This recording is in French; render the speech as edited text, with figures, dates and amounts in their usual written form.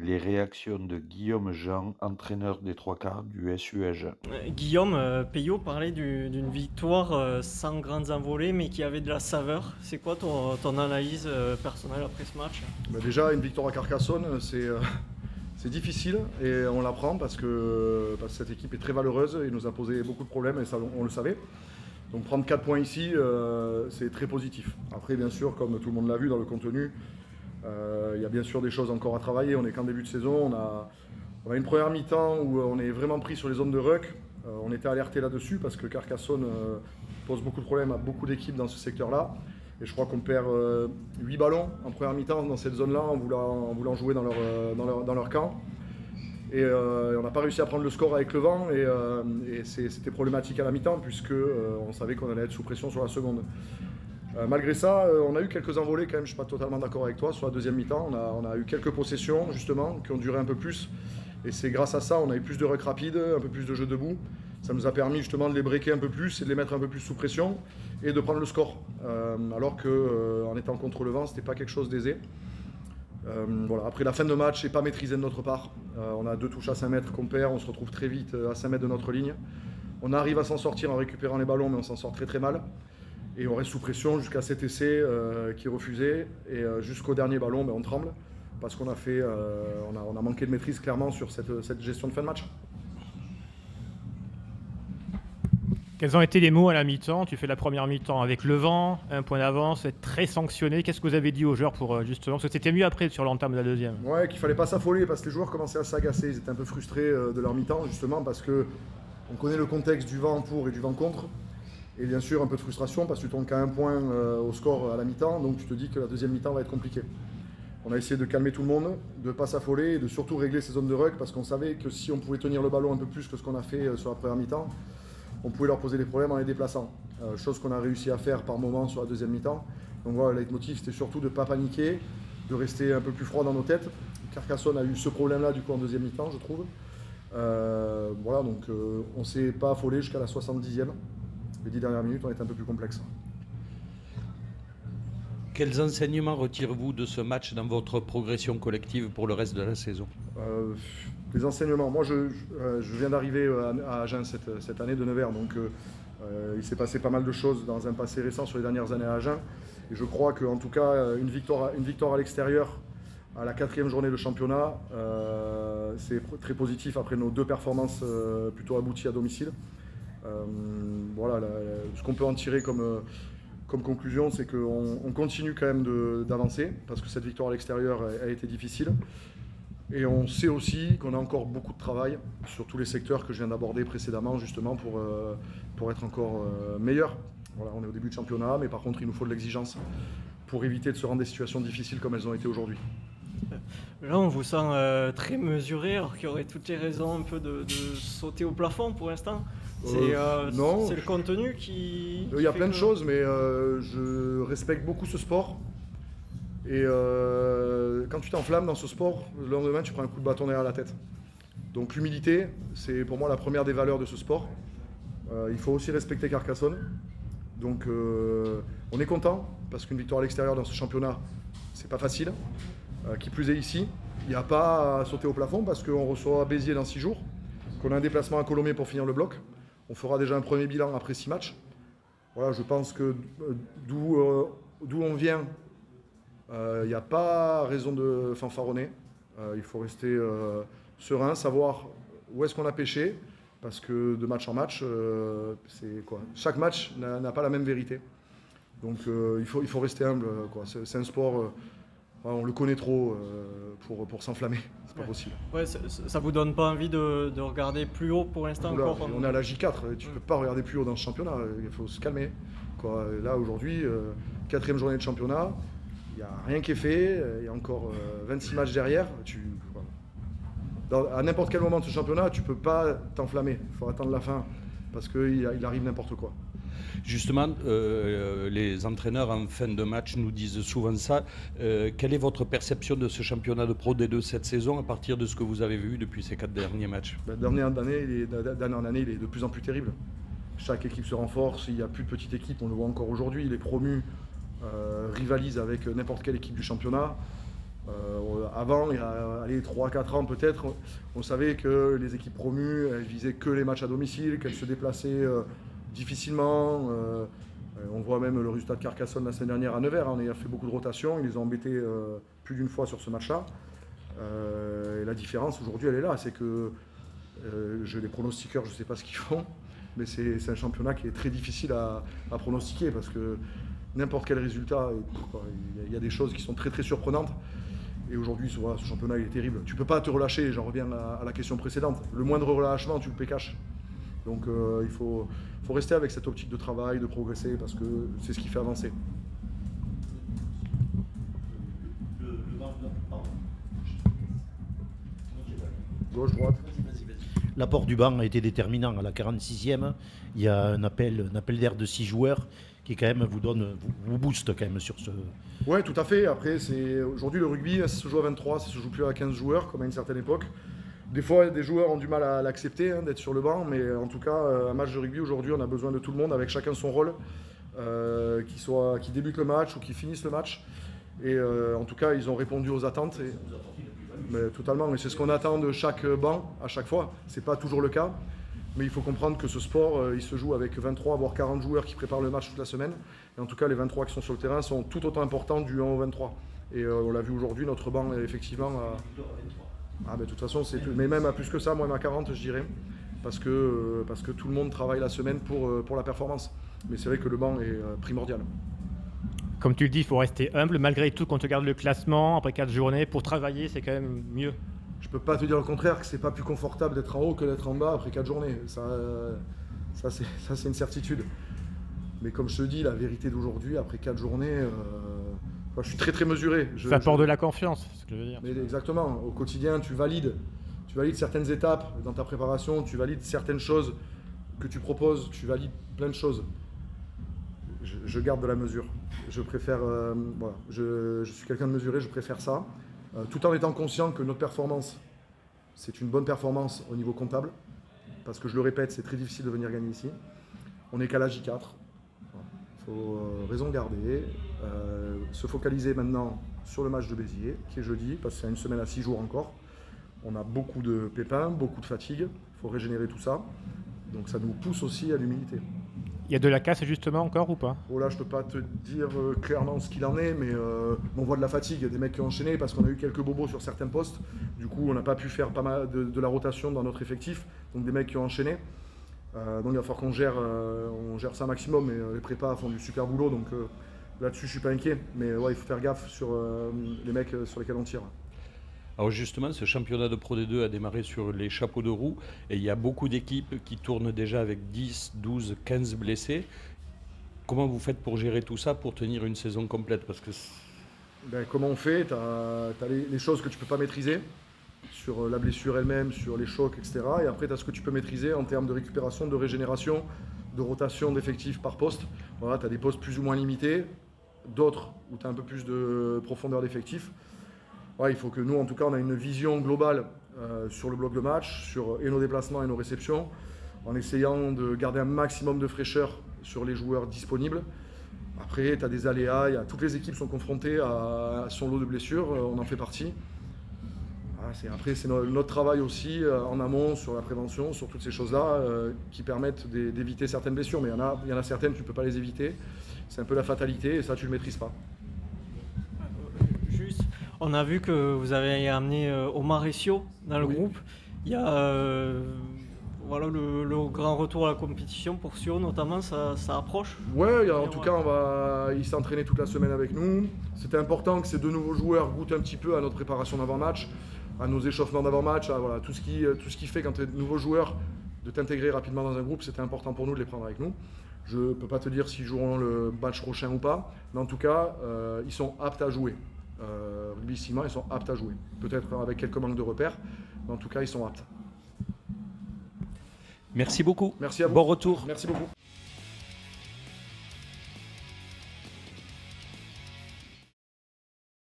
les réactions de Guillaume Jean, entraîneur des trois quarts du SU Agen. Guillaume, Peyo parlait d'une victoire sans grandes envolées, mais qui avait de la saveur. C'est quoi ton analyse personnelle après ce match? Bah déjà, une victoire à Carcassonne, c'est difficile et on l'apprend parce que cette équipe est très valeureuse et nous a posé beaucoup de problèmes et ça, on le savait. Donc prendre 4 points ici, c'est très positif. Après, bien sûr, comme tout le monde l'a vu dans le contenu, il y a bien sûr des choses encore à travailler. On n'est qu'en début de saison. On a une première mi-temps où on est vraiment pris sur les zones de ruck. On était alerté là-dessus parce que Carcassonne pose beaucoup de problèmes à beaucoup d'équipes dans ce secteur-là. Et je crois qu'on perd 8 ballons en première mi-temps dans cette zone-là en voulant jouer dans leur camp. Et on n'a pas réussi à prendre le score avec le vent et c'était problématique à la mi-temps puisque on savait qu'on allait être sous pression sur la seconde. Malgré ça, on a eu quelques envolées quand même, je ne suis pas totalement d'accord avec toi, sur la deuxième mi-temps. On a eu quelques possessions justement qui ont duré un peu plus. Et c'est grâce à ça, on a eu plus de ruck rapide, un peu plus de jeu debout. Ça nous a permis justement de les breaker un peu plus et de les mettre un peu plus sous pression et de prendre le score. Alors qu'en étant contre le vent, ce n'était pas quelque chose d'aisé. Voilà. Après, la fin de match n'est pas maîtrisée de notre part. On a 2 touches à 5 mètres qu'on perd, on se retrouve très vite à 5 mètres de notre ligne. On arrive à s'en sortir en récupérant les ballons, mais on s'en sort très très mal. Et on reste sous pression jusqu'à cet essai qui est refusé. Et jusqu'au dernier ballon, on tremble parce qu'on a manqué de maîtrise clairement sur cette gestion de fin de match. Quels ont été les mots à la mi-temps? Tu fais la première mi-temps avec le vent, un point d'avance, être très sanctionné. Qu'est-ce que vous avez dit aux joueurs pour justement... Parce que c'était mieux après sur l'entame de la deuxième. Ouais, qu'il fallait pas s'affoler parce que les joueurs commençaient à s'agacer. Ils étaient un peu frustrés de leur mi-temps justement parce que on connaît le contexte du vent pour et du vent contre. Et bien sûr un peu de frustration parce que tu tombes qu'à un point au score à la mi-temps. Donc tu te dis que la deuxième mi-temps va être compliquée. On a essayé de calmer tout le monde, de ne pas s'affoler et de surtout régler ces zones de ruck parce qu'on savait que si on pouvait tenir le ballon un peu plus que ce qu'on a fait sur la première mi-temps, on pouvait leur poser des problèmes en les déplaçant. Chose qu'on a réussi à faire par moment sur la deuxième mi-temps. Donc voilà, le leitmotiv c'était surtout de ne pas paniquer, de rester un peu plus froid dans nos têtes. Carcassonne a eu ce problème-là du coup en deuxième mi-temps, je trouve. Voilà, donc on ne s'est pas affolé jusqu'à la 70e. Les 10 dernières minutes ont été un peu plus complexes. Quels enseignements retirez-vous de ce match dans votre progression collective pour le reste de la saison? Les enseignements. Moi, je viens d'arriver à Agen cette année de Nevers, donc il s'est passé pas mal de choses dans un passé récent sur les dernières années à Agen. Et je crois qu'en tout cas, une victoire à l'extérieur à la 4e journée de championnat, c'est très positif après nos 2 performances plutôt abouties à domicile. Voilà, ce qu'on peut en tirer comme conclusion, c'est qu'on continue quand même d'avancer parce que cette victoire à l'extérieur a été difficile. Et on sait aussi qu'on a encore beaucoup de travail sur tous les secteurs que je viens d'aborder précédemment, justement pour être encore meilleur. Voilà, on est au début de championnat, mais par contre, il nous faut de l'exigence pour éviter de se rendre des situations difficiles comme elles ont été aujourd'hui. Là, on vous sent très mesuré, alors qu'il y aurait toutes les raisons un peu de sauter au plafond pour l'instant. Non. C'est le contenu qui. Il y a plein de choses, mais je respecte beaucoup ce sport. Et quand tu t'enflammes dans ce sport, le lendemain, tu prends un coup de bâton derrière la tête. Donc l'humilité, c'est pour moi la première des valeurs de ce sport. Il faut aussi respecter Carcassonne. Donc on est content, parce qu'une victoire à l'extérieur dans ce championnat, c'est pas facile. Qui plus est ici, il n'y a pas à sauter au plafond, parce qu'on reçoit Béziers dans 6 jours, qu'on a un déplacement à Colomiers pour finir le bloc. On fera déjà un premier bilan après 6 matchs. Voilà, je pense que d'où on vient, il n'y a pas raison de fanfaronner. Il faut rester serein, savoir où est-ce qu'on a pêché, parce que de match en match, chaque match n'a pas la même vérité. Donc il faut rester humble. C'est un sport, on le connaît trop pour s'enflammer. C'est pas possible. Ouais, ça vous donne pas envie de regarder plus haut pour l'instant encore? On est à la J4, tu peux pas regarder plus haut dans ce championnat, il faut se calmer. Là aujourd'hui, 4e journée de championnat, il n'y a rien qui est fait, il y a encore 26 matchs derrière. À n'importe quel moment de ce championnat, tu peux pas t'enflammer, il faut attendre la fin, parce qu'il arrive n'importe quoi. Justement, les entraîneurs en fin de match nous disent souvent ça. Quelle est votre perception de ce championnat de Pro D2 cette saison à partir de ce que vous avez vu depuis ces 4 derniers matchs? D'année en année, il est de plus en plus terrible. Chaque équipe se renforce, il n'y a plus de petites équipes, on le voit encore aujourd'hui. Les promus rivalisent avec n'importe quelle équipe du championnat. Avant, il y a 3-4 ans peut-être, on savait que les équipes promues, elles visaient que les matchs à domicile, qu'elles se déplaçaient difficilement. On voit même le résultat de Carcassonne la semaine dernière à Nevers. On a fait beaucoup de rotations, ils les ont embêtés plus d'une fois sur ce match-là. Et la différence aujourd'hui, elle est là, c'est que les pronostiqueurs, je ne sais pas ce qu'ils font, mais c'est un championnat qui est très difficile à pronostiquer parce que n'importe quel résultat, il y a des choses qui sont très très surprenantes. Et aujourd'hui, ce championnat il est terrible. Tu ne peux pas te relâcher, j'en reviens à la question précédente. Le moindre relâchement, tu le pécaches. Donc il faut rester avec cette optique de travail, de progresser, parce que c'est ce qui fait avancer. Gauche, droite. L'apport du banc a été déterminant. À la 46e, il y a un appel d'air de 6 joueurs qui quand même vous booste quand même sur ce... Ouais, tout à fait. Après, aujourd'hui le rugby, ça se joue à 23, ça se joue plus à 15 joueurs comme à une certaine époque. Des fois, des joueurs ont du mal à l'accepter, d'être sur le banc, mais en tout cas, un match de rugby aujourd'hui, on a besoin de tout le monde avec chacun son rôle, qui débute le match ou qui finisse le match. Et en tout cas, ils ont répondu aux attentes. Mais totalement, et c'est ce qu'on attend de chaque banc à chaque fois. C'est pas toujours le cas, mais il faut comprendre que ce sport, il se joue avec 23 voire 40 joueurs qui préparent le match toute la semaine. Et en tout cas, les 23 qui sont sur le terrain sont tout autant importants du 1 au 23. Et on l'a vu aujourd'hui, notre banc est effectivement de toute façon, mais même à plus que ça, moi même à 40 je dirais, parce que tout le monde travaille la semaine pour la performance. Mais c'est vrai que le banc est primordial. Comme tu le dis, il faut rester humble. Malgré tout, quand on regarde le classement, après 4 journées, pour travailler, c'est quand même mieux. Je peux pas te dire le contraire, que c'est pas plus confortable d'être en haut que d'être en bas après 4 journées. Ça c'est une certitude. Mais comme je te dis, la vérité d'aujourd'hui, après 4 journées, je suis très très mesuré. Ça apporte de la confiance, c'est ce que je veux dire. Mais exactement. Au quotidien, tu valides certaines étapes dans ta préparation, tu valides certaines choses que tu proposes, tu valides plein de choses. Je garde de la mesure. Je préfère, je suis quelqu'un de mesuré, je préfère ça, tout en étant conscient que notre performance, c'est une bonne performance au niveau comptable, parce que je le répète, c'est très difficile de venir gagner ici. On est qu'à la J4, il faut raison garder, se focaliser maintenant sur le match de Béziers, qui est jeudi, parce que c'est une semaine à 6 jours encore. On a beaucoup de pépins, beaucoup de fatigue, il faut régénérer tout ça, donc ça nous pousse aussi à l'humilité. Il y a de la casse justement encore ou pas? Oh là, je peux pas te dire clairement ce qu'il en est, mais on voit de la fatigue. Il y a des mecs qui ont enchaîné parce qu'on a eu quelques bobos sur certains postes. Du coup, on n'a pas pu faire pas mal de la rotation dans notre effectif. Donc des mecs qui ont enchaîné. Donc il va falloir qu'on gère ça un maximum. Mais les prépas font du super boulot. Donc là-dessus, je suis pas inquiet. Mais ouais, il faut faire gaffe sur les mecs sur lesquels on tire. Alors justement, ce championnat de Pro D2 a démarré sur les chapeaux de roue et il y a beaucoup d'équipes qui tournent déjà avec 10, 12, 15 blessés. Comment vous faites pour gérer tout ça, pour tenir une saison complète? Parce que comment on fait? Tu as les choses que tu ne peux pas maîtriser, sur la blessure elle-même, sur les chocs, etc. Et après, tu as ce que tu peux maîtriser en termes de récupération, de régénération, de rotation d'effectifs par poste. Voilà, tu as des postes plus ou moins limités, d'autres où tu as un peu plus de profondeur d'effectifs. Ouais, il faut que nous, en tout cas, on a une vision globale sur le bloc de match, sur et nos déplacements et nos réceptions, en essayant de garder un maximum de fraîcheur sur les joueurs disponibles. Après, tu as des aléas, toutes les équipes sont confrontées à son lot de blessures, on en fait partie. Après, c'est notre travail aussi en amont sur la prévention, sur toutes ces choses-là qui permettent d'éviter certaines blessures. Mais il y en a certaines, tu ne peux pas les éviter. C'est un peu la fatalité et ça, tu ne le maîtrises pas. Juste, on a vu que vous avez amené Omar Essio dans le groupe. Il y a le grand retour à la compétition pour Sio notamment, ça approche. Ouais, en tout cas, il s'est entraîné toute la semaine avec nous. C'était important que ces deux nouveaux joueurs goûtent un petit peu à notre préparation d'avant-match, à nos échauffements d'avant-match, à tout ce qui fait quand tu es nouveau joueur de t'intégrer rapidement dans un groupe. C'était important pour nous de les prendre avec nous. Je ne peux pas te dire s'ils joueront le match prochain ou pas, mais en tout cas, ils sont aptes à jouer. Rugby 6 mois, ils sont aptes à jouer. Peut-être avec quelques manques de repères, mais en tout cas, ils sont aptes. merci beaucoup. Merci à vous. Bon retour. Merci beaucoup.